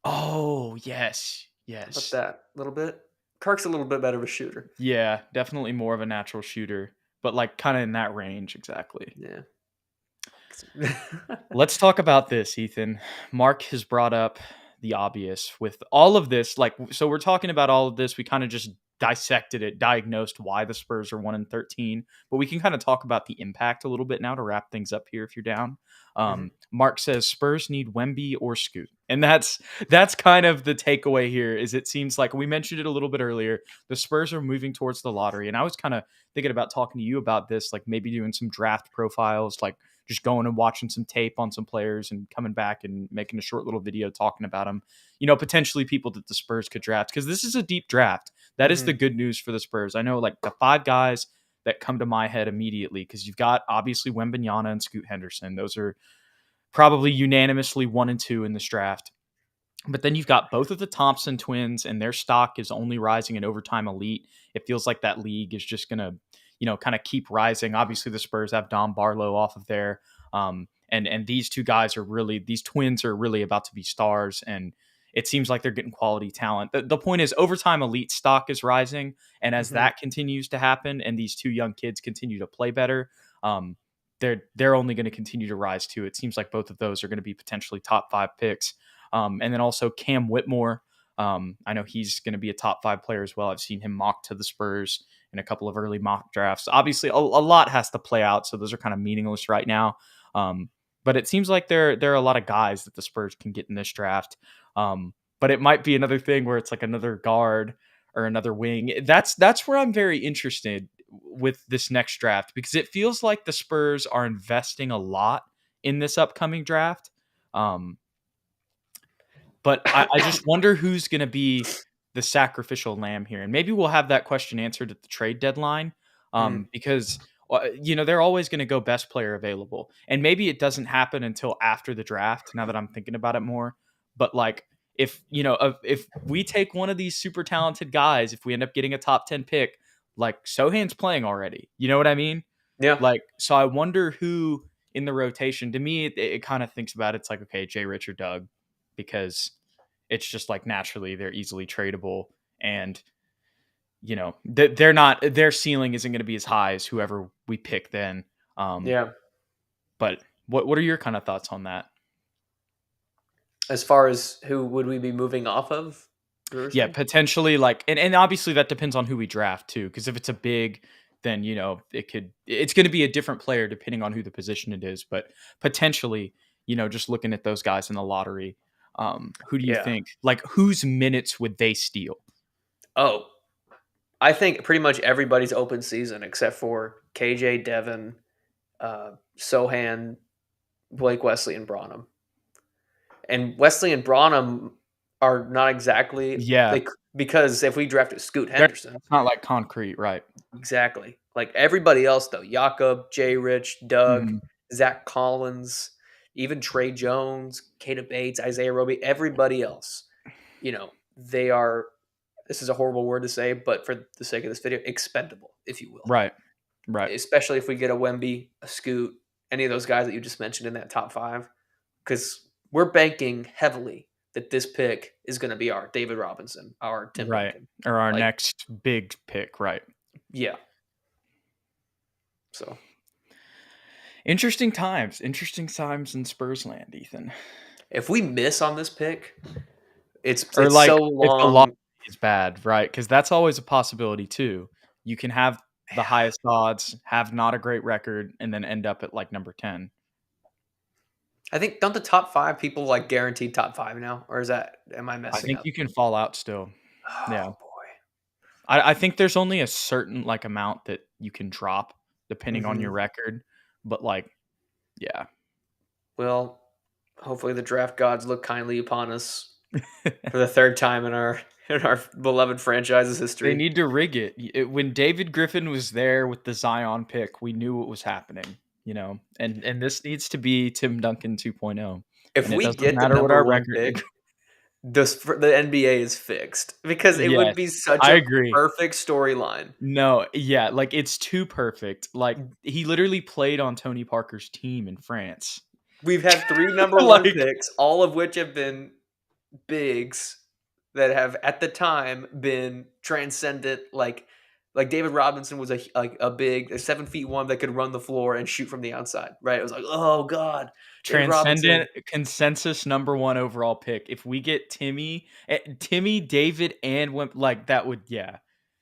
A: Oh yes,
B: How about
A: yes,
B: that? A little bit. Kirk's a little bit better of a shooter.
A: yeah, definitely more of a natural shooter, but like kind of in that range exactly.
B: Yeah.
A: Let's talk about this, Ethan. Mark has brought up the obvious with all of this. Like, so we're talking about all of this. We kind of just dissected it, diagnosed why the Spurs are 1-13, but we can kind of talk about the impact a little bit now to wrap things up here if you're down.
B: Mhm.
A: Mark says Spurs need Wemby or Scoot. And that's kind of the takeaway here is it seems like we mentioned it a little bit earlier. The Spurs are moving towards the lottery. And I was kind of thinking about talking to you about this, like maybe doing some draft profiles, like just going and watching some tape on some players and coming back and making a short little video talking about them. Potentially people that the Spurs could draft because this is a deep draft. That is the
B: Mhm.
A: good news for the Spurs. I know like the 5 guys that come to my head immediately because you've got obviously Wembanyama and Scoot Henderson. Those are probably unanimously 1 and 2 in this draft. But then you've got both of the Thompson twins, and their stock is only rising in overtime elite. It feels like that league is just going to, kind of keep rising. Obviously, the Spurs have Dom Barlow off of there. And these two guys are really, these twins are really about to be stars. And it seems like they're getting quality talent. The point is, overtime elite stock is rising. And as
B: Mhm.
A: that continues to happen and these two young kids continue to play better, they're only going to continue to rise too. It seems like both of those are going to be potentially top 5 picks. And then also Cam Whitmore. I know he's going to be a top 5 player as well. I've seen him mocked to the Spurs in a couple of early mock drafts. Obviously, a lot has to play out, so those are kind of meaningless right now. But it seems like there are a lot of guys that the Spurs can get in this draft. But it might be another thing where it's like another guard or another wing. That's where I'm very interested with this next draft because it feels like the Spurs are investing a lot in this upcoming draft. Um, but I just wonder who's going to be the sacrificial lamb here. And maybe we'll have that question answered at the trade deadline
B: Mhm.
A: because, they're always going to go best player available. And maybe it doesn't happen until after the draft, now that I'm thinking about it more. But like, if we take one of these super talented guys, if we end up getting a top 10 pick, like Sohan's playing already. You know what I mean?
B: Yeah.
A: Like, so I wonder who in the rotation. To me, it kind of thinks about it's like, okay, Jay Rich or Doug, because it's just like naturally they're easily tradable, and they're not their ceiling isn't going to be as high as whoever we pick then. Um,
B: Yeah.
A: but what are your kind of thoughts on that?
B: As far as who would we be moving off of?
A: Yeah,
B: Version?
A: potentially like, and obviously that depends on who we draft too. Because if it's a big, then it's going to be a different player depending on who the position it is. But potentially, just looking at those guys in the lottery, who do you
B: Yeah.
A: think? Like, whose minutes would they steal?
B: Oh, I think pretty much everybody's open season except for KJ, Devin, Sohan. Blake, Wesley, and Branham. And Wesley and Branham are not exactly
A: Yeah,
B: like because if we drafted Scoot
A: they're
B: Henderson,
A: it's not like concrete, right?
B: exactly. Like everybody else though, Jakob, Jay Rich, Doug,
A: Mhm.
B: Zach Collins, even Trey Jones, Kata Bates, Isaiah Roby, everybody else, they are, this is a horrible word to say, but for the sake of this video, expendable, if you will.
A: Right, right,
B: Especially if we get a Wemby, a Scoot, any of those guys that you just mentioned in that top five. Because we're banking heavily that this pick is going to be our David Robinson, our Tim
A: right.
B: Duncan.
A: Or our
B: Like,
A: next big pick, right?
B: yeah. So
A: Interesting times in Spurs land, Ethan.
B: if we miss on this pick,
A: Or
B: it's so
A: like if the lottery
B: long.
A: is bad, right? Because that's always a possibility too. You can have the highest odds, have not a great record, and then end up at like number 10.
B: I think don't the top five people like guaranteed top five now, or is that am I
A: I
B: messing
A: think
B: up?
A: you can fall out still. Yeah.
B: Oh boy.
A: I think there's only a certain like amount that you can drop depending on your
B: Hmm.
A: record. But like, yeah.
B: Well, hopefully the draft gods look kindly upon us for the third time in our beloved franchise's
A: They
B: history.
A: need to rig it. When David Griffin was there with the Zion pick, we knew what was happening, and this needs to be Tim Duncan 2.0.
B: If
A: And it
B: we
A: doesn't
B: get the
A: matter what
B: number
A: our
B: one
A: record.
B: pick, the NBA is fixed because it would
A: Yes,
B: be such
A: I
B: a
A: agree.
B: perfect storyline.
A: No, yeah, like it's too perfect. Like he literally played on Tony Parker's team in France.
B: We've had three number one
A: Like
B: picks, all of which have been bigs that have at the time been transcendent. Like David Robinson was a big, a 7 feet one that could run the floor and shoot from the outside. Right? It was like, oh god, David
A: transcendent
B: Robinson.
A: consensus number one overall pick. If we get Timmy, David, and like that would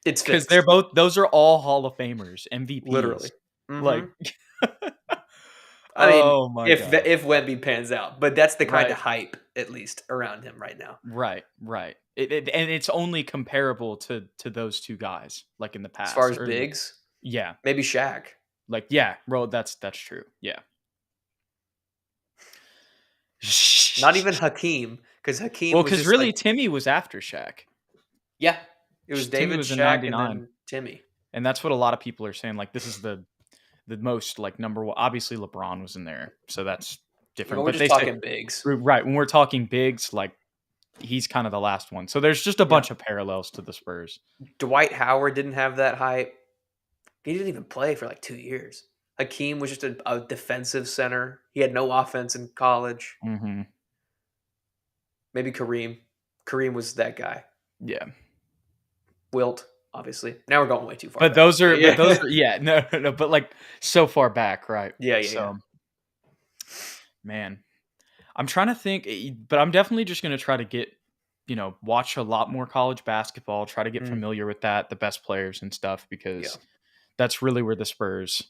B: It's
A: because they're
B: fixed,
A: both those are all Hall of Famers, MVPs.
B: literally. Hmm.
A: Like,
B: I mean,
A: oh my god,
B: if Wemby pans out, but that's the kind
A: right,
B: of hype at least around him right now.
A: right. And it's only comparable to those two guys, like in the
B: As far
A: past,
B: as
A: or like,
B: bigs,
A: yeah,
B: maybe Shaq.
A: like yeah, bro, that's true, yeah.
B: Not even Hakeem, because Hakeem
A: Well,
B: was
A: because
B: just
A: really,
B: like,
A: Timmy was after Shaq.
B: yeah, it was
A: Timmy
B: David,
A: was in
B: Shaq, and
A: '99,
B: then Timmy.
A: and that's what a lot of people are saying. Like, this is the most like number one. Obviously, LeBron was in there, so that's
B: But
A: different.
B: we're
A: But
B: just
A: they say
B: talking bigs.
A: right when we're talking bigs, like he's kind of the last one. So there's just a
B: Yeah.
A: bunch of parallels to the Spurs.
B: Dwight Howard didn't have that hype. He didn't even play for like 2 years. Hakeem was just a defensive center. He had no offense in college.
A: Hmm.
B: Maybe Kareem. Kareem was that guy.
A: Yeah,
B: Wilt, obviously. Now we're going way too far
A: but
B: back.
A: those are but those
B: Yeah.
A: are yeah no, but like so far back, right?
B: Yeah, yeah, yeah.
A: So man, I'm trying to think, but I'm definitely just gonna try to get watch a lot more college basketball. Try to get
B: Mm,
A: familiar with that, the best players and stuff,
B: yeah.
A: because that's really where the Spurs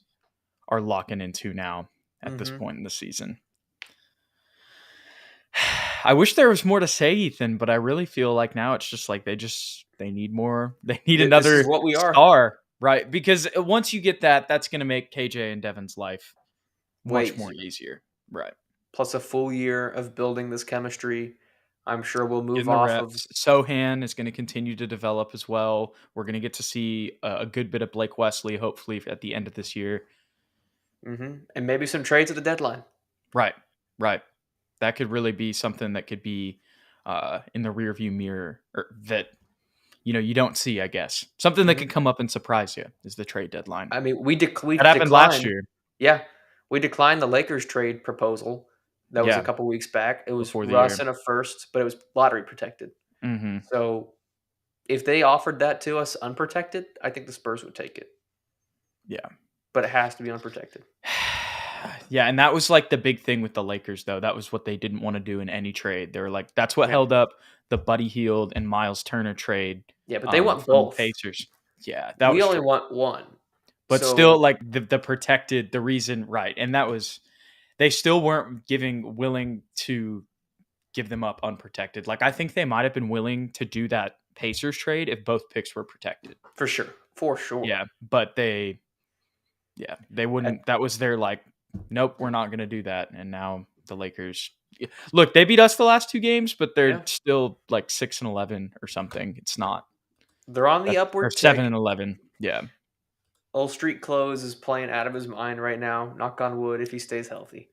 A: are locking into now at this
B: Hmm.
A: point in the season. I wish there was more to say, Ethan, but I really feel like now it's just like they need more. They need
B: This is
A: another
B: what we are.
A: star, right? Because once you get that, that's going to make KJ and Devin's life
B: Way
A: much more
B: easier.
A: easier, right?
B: Plus a full year of building this chemistry. I'm sure we'll move
A: Getting the
B: off of.
A: reps. Sohan is going to continue to develop as well. We're going to get to see a good bit of Blake Wesley, hopefully at the end of this year.
B: And maybe some trades at the deadline.
A: Right, right. That could really be something that could be in the rearview mirror, or that you don't see. I guess something that
B: Hmm.
A: could come up and surprise you is the trade deadline.
B: I mean, we
A: That happened last
B: declined.
A: year.
B: Yeah, we declined the Lakers trade proposal. That was a
A: Yeah,
B: couple weeks back. It was
A: before the
B: Russ
A: year.
B: and a first, but it was lottery protected.
A: Hmm.
B: So if they offered that to us unprotected, I think the Spurs would take it.
A: Yeah.
B: But it has to be unprotected.
A: Yeah, and that was like the big thing with the Lakers, though. That was what they didn't want to do in any trade. They were like, that's what
B: Yeah,
A: held up the Buddy Hield and Miles Turner trade
B: yeah, but they want
A: from the
B: both.
A: Pacers. Yeah, that
B: We
A: was
B: only
A: true.
B: want one.
A: But still,
B: So
A: like the protected, the reason, right? And that was they still weren't willing to give them up unprotected. Like I think they might have been willing to do that Pacers trade if both picks were protected.
B: for sure, for sure.
A: Yeah, but they
B: And
A: wouldn't. That was their like nope, we're not going to do that. And now the Lakers, look, they beat us the last 2 games, but they're
B: Yeah,
A: still like 6-11 or something. It's not
B: they're on the
A: that, or
B: upward
A: seven
B: tick.
A: and 11. Yeah.
B: Old Street Clothes is playing out of his mind right now. Knock on wood if he stays healthy.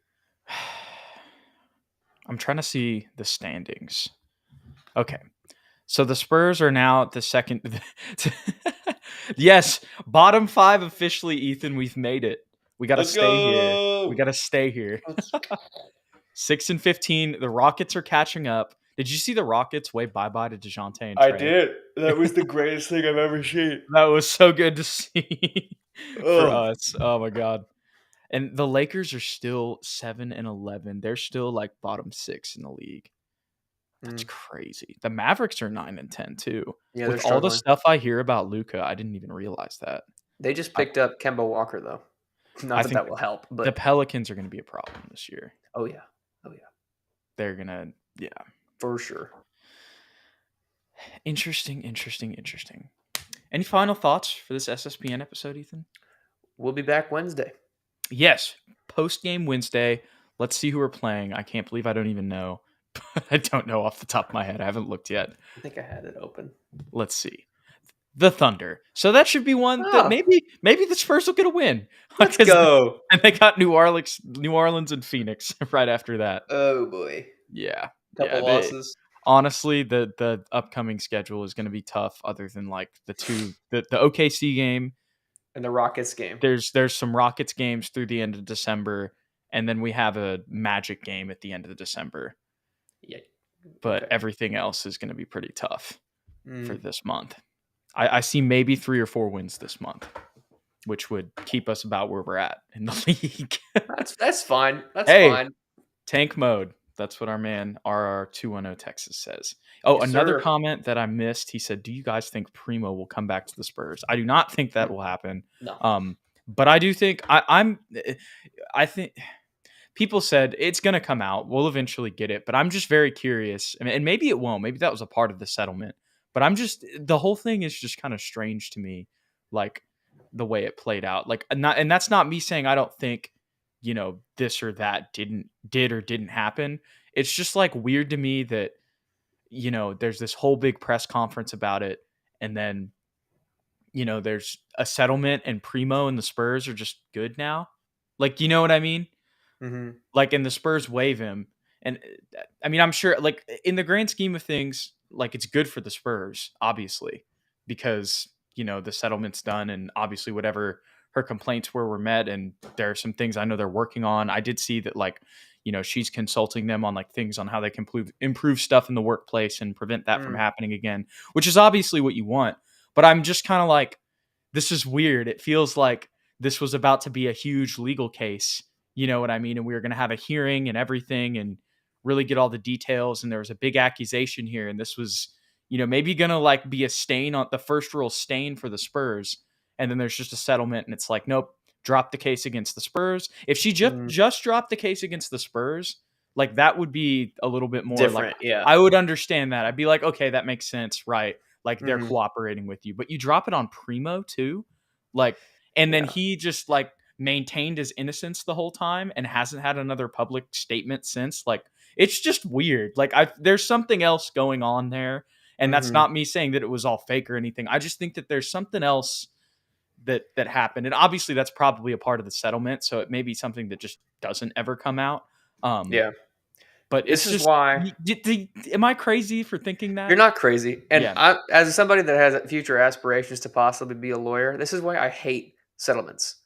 A: I'm trying to see the standings. Okay. So the Spurs are now the second. Yes, bottom 5 officially, Ethan. We've made it. We got to
B: Let's
A: stay here. We got
B: go.
A: to stay here.
B: Let's
A: 6-15. The Rockets are catching up. Did you see the Rockets wave bye bye to Dejounte and
B: I
A: Trey?
B: did. That was the greatest thing I've ever seen.
A: That was so good to see for
B: Oh,
A: us. Oh my god. And the Lakers are still 7-11. They're still like bottom 6 in the league. That's
B: mm.
A: crazy. The Mavericks are 9-10 too.
B: Yeah, they're
A: With all the
B: struggling.
A: stuff I hear about Luca, I didn't even realize that.
B: They just
A: I,
B: picked up Kemba Walker though. Not
A: I
B: that
A: think
B: that will help,
A: the
B: but
A: Pelicans are going to be a problem this year.
B: oh yeah, oh yeah,
A: They're going to, yeah.
B: for sure.
A: Interesting. Any final thoughts for this SSPN episode, Ethan?
B: We'll be back Wednesday.
A: Yes, post game Wednesday. Let's see who we're playing. I can't believe I don't even know. I don't know off the top of my head. I haven't looked yet.
B: I think I had it open.
A: Let's see. The Thunder. So that should be one that
B: Oh,
A: maybe the Spurs will get a win
B: let's
A: because
B: go.
A: and they got New Orleans, and Phoenix right after that.
B: Oh boy,
A: Yeah,
B: couple
A: yeah.
B: losses.
A: Honestly, the upcoming schedule is going to be tough. Other than like the OKC game,
B: In the Rockets game.
A: there's some Rockets games through the end of December, and then we have a Magic game at the end of December.
B: Yeah.
A: But
B: Okay.
A: everything else is going to be pretty tough for
B: Mm.
A: this month. I see maybe 3 or 4 wins this month, which would keep us about where we're at in the league.
B: That's fine. That's
A: Hey,
B: fine.
A: tank mode. That's what our man RR210 Texas says. Oh,
B: Yes,
A: another
B: sir.
A: comment that I missed. He said, "Do you guys think Primo will come back to the Spurs?" I do not think that
B: Mm.
A: will happen.
B: No.
A: But I do think I think people said it's going to come out. We'll eventually get it, but I'm just very curious. And maybe it won't. Maybe that was a part of the settlement. But the whole thing is just kind of strange to me, like the way it played out. Like, and that's not me saying I don't think, this or that did or didn't happen. It's just like weird to me that, there's this whole big press conference about it. And then, there's a settlement and Primo and the Spurs are just good now. Like, you know what I mean?
B: Mm-hmm.
A: Like, and the Spurs waive him. And I mean, I'm sure, like, in the grand scheme of things, like, it's good for the Spurs, obviously, because, the settlement's done and obviously whatever her complaints were met. And there are some things I know they're working on. I did see that, like, she's consulting them on like things on how they can improve stuff in the workplace and prevent that from
B: Mm.
A: happening again, which is obviously what you want. But I'm just kind of like, this is weird. It feels like this was about to be a huge legal case. You know what I mean? And we were going to have a hearing and everything and really get all the details. And there was a big accusation here. And this was, maybe going to like be a stain on the first real stain for the Spurs. And then there's just a settlement. And it's like, nope, drop the case against the Spurs. If she
B: Mm.
A: just dropped the case against the Spurs, like that would be a little bit more like,
B: Different. Yeah.
A: I would understand that. I'd be like, okay, that makes sense. Right. Like they're
B: Mm-hmm.
A: cooperating with you, but you drop it on Primo too. Like, and then
B: Yeah.
A: he just like maintained his innocence the whole time and hasn't had another public statement since. Like, it's just weird. Like, there's something else going on there. And that's
B: Mm-hmm.
A: not me saying that it was all fake or anything. I just think that there's something else that happened. And obviously that's probably a part of the settlement. So it may be something that just doesn't ever come out.
B: Yeah.
A: But
B: This
A: it's
B: is
A: just,
B: why
A: am I crazy for thinking
B: you're
A: that?
B: not crazy. And
A: Yeah.
B: I, as somebody that has future aspirations to possibly be a lawyer, this is why I hate settlements.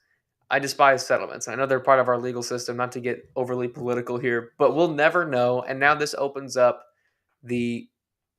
B: I despise settlements. I know they're part of our legal system, not to get overly political here, but we'll never know. And now this opens up the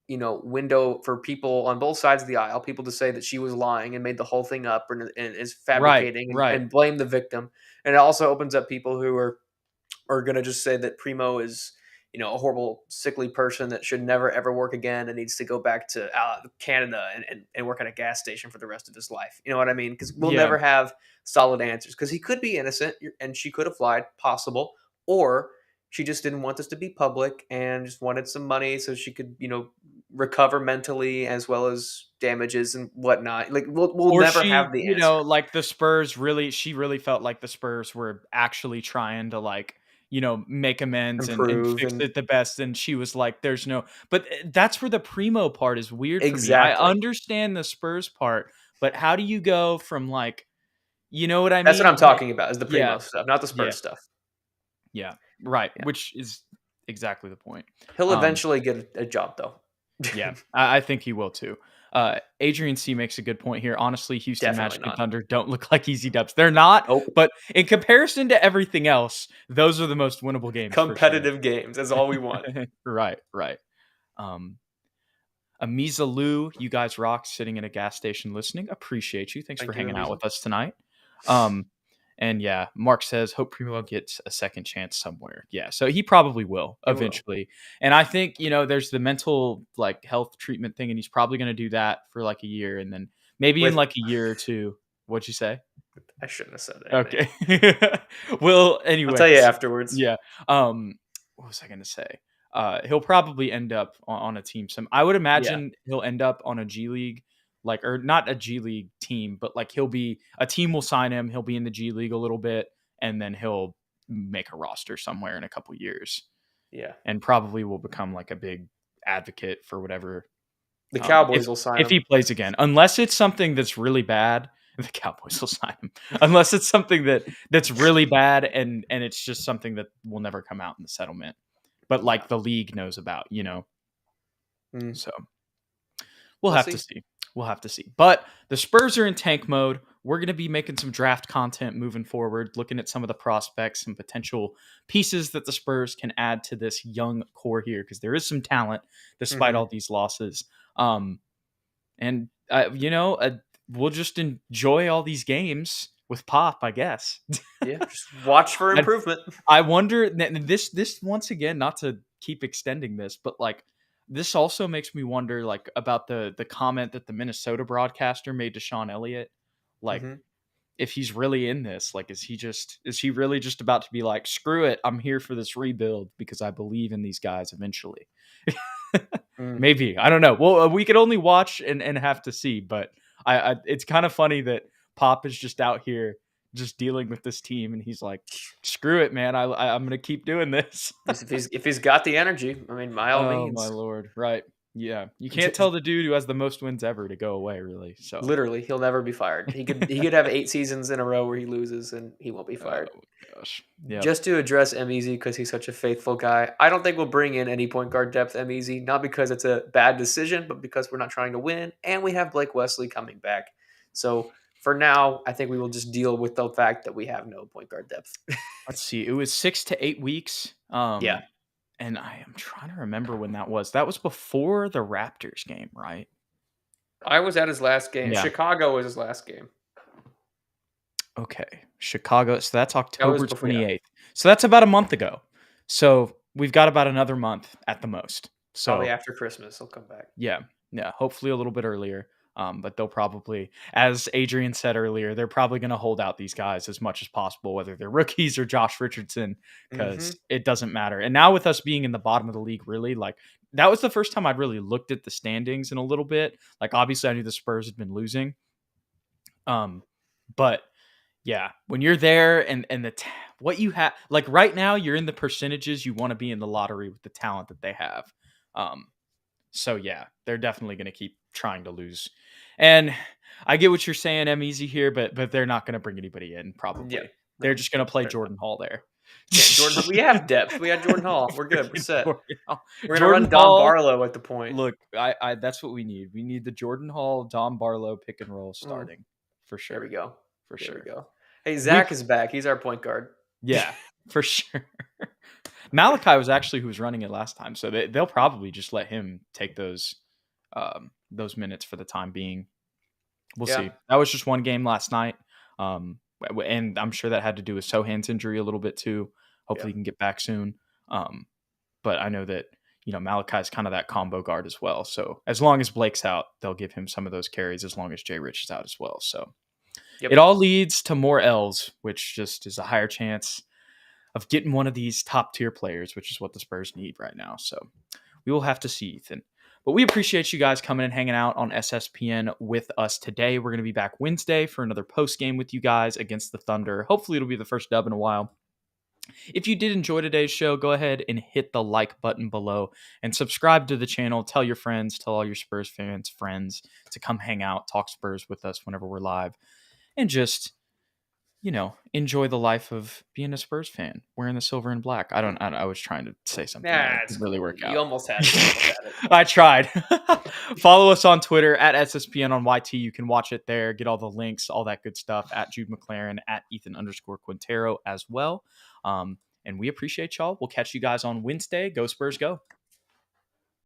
B: window for people on both sides of the aisle, people to say that she was lying and made the whole thing up and is
A: Right.
B: fabricating
A: Right.
B: and blame the victim. And it also opens up people who are going to just say that Primo is a horrible sickly person that should never ever work again and needs to go back to Canada and work at a gas station for the rest of his life. You know what I mean? Because we'll
A: Yeah.
B: never have solid answers, because he could be innocent and she could have lied, possible, or she just didn't want this to be public and just wanted some money so she could recover mentally as well as damages and whatnot. Like we'll
A: Or
B: never
A: she,
B: have the answer.
A: like the Spurs she really felt like the Spurs were actually trying to like, make amends and
B: Improve
A: fix
B: and
A: it the best. And she was like, there's no, but that's where the primo part is weird for me. I
B: exactly.
A: understand the Spurs part, but how do you go from like, you know what I
B: That's what I'm
A: mean?
B: talking about is the
A: Yeah,
B: Primo stuff, not the
A: yeah,
B: Spurs stuff.
A: yeah, right.
B: Yeah.
A: Which is exactly the point.
B: He'll
A: Um,
B: eventually get a job though.
A: Yeah, I think he will too. Adrian C makes a good point here. Honestly, Houston
B: Definitely
A: Magic and
B: not.
A: Thunder don't look like easy dubs. They're not,
B: Nope.
A: but in comparison to everything else, those are the most winnable games for sure.
B: Competitive games is all we want.
A: Right, right. Um, Amiza Lou, you guys rock sitting in a gas station listening. Appreciate you. Thanks for
B: Thank you,
A: hanging out
B: Amiza.
A: with us tonight. Um, and yeah, Mark says, hope Primo gets a second chance somewhere. Yeah, so he probably will
B: He will.
A: eventually. And I think, there's the mental like health treatment thing, and he's probably going to do that for like a year. And then maybe in
B: With
A: like a year or two. What'd you say?
B: I shouldn't have said anything.
A: Okay. Well,
B: I'll tell you
A: anyways,
B: afterwards.
A: yeah. What was I going to say? He'll probably end up on a team. I would
B: Yeah.
A: imagine he'll end up on a G League, like, or not a G League team, but like a team will sign him. He'll be in the G League a little bit, and then he'll make a roster somewhere in a couple years,
B: Yeah.
A: and probably will become like a big advocate for whatever.
B: The
A: If
B: Cowboys will sign
A: if
B: him.
A: he plays again, unless it's something that's really bad, the Cowboys will sign him. Unless it's something that's really bad and it's just something that will never come out in the settlement, but
B: Yeah.
A: like the league knows about.
B: Mm.
A: So we'll
B: We'll
A: have to
B: see.
A: see. We'll have to see. But the Spurs are in tank mode. We're going to be making some draft content moving forward, looking at some of the prospects and potential pieces that the Spurs can add to this young core here, because there is some talent despite
B: Hmm.
A: all these losses. And we'll just enjoy all these games with Pop, I guess.
B: Yeah. Just watch for
A: I,
B: improvement.
A: I wonder this once again, not to keep extending this, but like this also makes me wonder like about the comment that the Minnesota broadcaster made to Sean Elliott, like
B: Hmm.
A: if he's really in this, like is he really just about to be like, screw it, I'm here for this rebuild because I believe in these guys eventually.
B: Mm.
A: Maybe, I don't know. Well, we could only watch and have to see, but I it's kind of funny that Pop is just out here just dealing with this team, and he's like, screw it, man, I'm gonna keep doing this.
B: If he's got the energy, I mean, by all
A: Oh my
B: means.
A: lord, right? Yeah, you can't tell the dude who has the most wins ever to go away, really. So,
B: Literally, he'll never be fired. He could have 8 seasons in a row where he loses and he won't be
A: oh
B: fired.
A: gosh, yep.
B: Just to address Easy because he's such a faithful guy. I don't think we'll bring in any point guard depth Easy, not because it's a bad decision, but because we're not trying to win, and we have Blake Wesley coming back. So for now, I think we will just deal with the fact that we have no point guard depth.
A: Let's see. It was 6 to 8 weeks.
B: Yeah,
A: And I am trying to remember when that was. That was before the Raptors game, right?
B: I was at his last game.
A: Yeah.
B: Chicago was his last game.
A: Okay. Chicago. So that's
B: That was
A: October
B: before. Yeah,
A: 28th. So that's about a month ago. So we've got about another month at the most.
B: probably
A: So
B: after Christmas he'll come back.
A: yeah. Yeah. Hopefully a little bit earlier. But they'll probably, as Adrian said earlier, they're probably going to hold out these guys as much as possible, whether they're rookies or Josh Richardson,
B: Hmm.
A: because it doesn't matter. And now with us being in the bottom of the league, really, like that was the first time I'd really looked at the standings in a little bit. Like obviously I knew the Spurs had been losing. But yeah, when you're there and what you have, like right now, you're in the percentages you want to be in the lottery with the talent that they have. Um, so yeah, they're definitely going to keep trying to lose. And I get what you're saying, M Easy here, but they're not going to bring anybody in.
B: Yeah,
A: Probably they're
B: no,
A: just going to play
B: they're not.
A: Jordan Hall there.
B: Yeah, Jordan. We have depth. We had Jordan Hall. We're good. We're
A: Freaking
B: set.
A: Jordan Hall.
B: We're gonna
A: Jordan
B: run Don
A: Hall.
B: Barlow at the point.
A: Look, I that's what we need. We need the Jordan Hall, Dom Barlow pick and roll
B: Mm,
A: starting for
B: there we
A: sure,
B: go.
A: for
B: There we
A: sure.
B: go. Hey,
A: We
B: Zach is back. He's our point guard.
A: Yeah, for sure. Malachi was actually who was running it last time, so they'll probably just let him take those minutes for the time being. We'll
B: Yeah,
A: see. That was just one game last night, and I'm sure that had to do with Sohan's injury a little bit too.
B: yeah,
A: Hopefully, he can get back soon. But I know that Malachi's kind of that combo guard as well. So as long as Blake's out, they'll give him some of those carries. As long as Jay Rich is out as well, so it
B: yep,
A: all leads to more L's, which just is a higher chance of getting one of these top tier players, which is what the Spurs need right now. So we will have to see, Ethan. But we appreciate you guys coming and hanging out on SSPN with us today. We're going to be back Wednesday for another post game with you guys against the Thunder. Hopefully, it'll be the first dub in a while. If you did enjoy today's show, go ahead and hit the like button below and subscribe to the channel. Tell your friends, tell all your Spurs fans, friends to come hang out, talk Spurs with us whenever we're live, and just, enjoy the life of being a Spurs fan, wearing the silver and black. I was trying to say something that
B: It's
A: didn't really
B: cool.
A: work
B: You
A: out.
B: almost had it. You almost had it.
A: I tried. Follow us on Twitter at SSPN on YT. You can watch it there, get all the links, all that good stuff at Jude McLaren, at Ethan_Quintero as well. And we appreciate y'all. We'll catch you guys on Wednesday. Go Spurs, go.